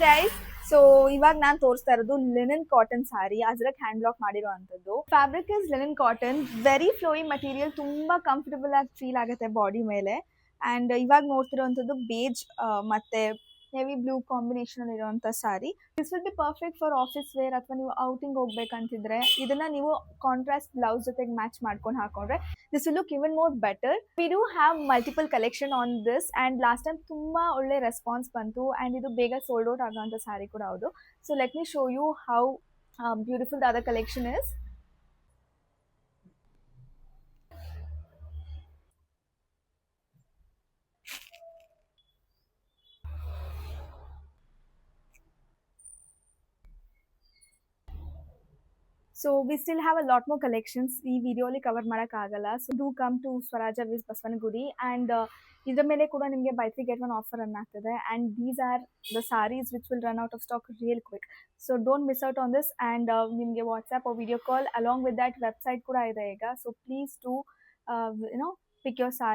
Guys, so ಇವಾಗ ನಾನು ತೋರಿಸ್ತಾ ಇರೋದು linen cotton sari, ajrakh hand block ಮಾಡಿರುವಂಥದ್ದು. Fabric is linen cotton, very flowing material, ತುಂಬಾ ಕಂಫರ್ಟಬಲ್ ಆಗಿ ಫೀಲ್ ಆಗುತ್ತೆ ಬಾಡಿ ಮೇಲೆ. ಆ್ಯಂಡ್ ಇವಾಗ ನೋಡ್ತಿರೋವಂಥದ್ದು ಬೇಜ್ ಮತ್ತೆ ಹೆವಿ ಬ್ಲೂ ಕಾಂಬಿನೇಷನ್ ಇರುವಂಥ sari. This will be perfect for office wear ಅಥವಾ ನೀವು ಔಟಿಂಗ್ ಹೋಗ್ಬೇಕಂತಿದ್ರೆ ಇದನ್ನ ನೀವು ಕಾಂಟ್ರಾಸ್ಟ್ ಬ್ಲೌಸ್ ಜೊತೆಗೆ ಮ್ಯಾಚ್ ಮಾಡ್ಕೊಂಡು ಹಾಕೊಂಡ್ರೆ this will look even more better. We do have multiple collection on this and last time ತುಂಬ ಒಳ್ಳೆ ರೆಸ್ಪಾನ್ಸ್ ಬಂತು ಆ್ಯಂಡ್ ಇದು ಬೇಗ ಸೋಲ್ಡ್ ಔಟ್ ಆಗೋಂಥ ಸ್ಯಾರಿ ಕೂಡ ಹೌದು. So let me show you how beautiful the other collection is. So we still have a lot more collections, ಈ ವಿಡಿಯೋಲಿ cover ಮಾಡೋಕ್ಕಾಗಲ್ಲ. So do come to Swaraj weaves Basavanagudi and ಇದರ ಮೇಲೆ ಕೂಡ ನಿಮಗೆ ಬೈ 3 get 1 ಆಫರ್ ರನ್ ಆಗ್ತದೆ. And these are the saris which will run out of stock real quick. So don't miss out on this. And ನಿಮಗೆ WhatsApp video call along with that website ಕೂಡ ಇದೆ ಈಗ. So please to pick your sorry.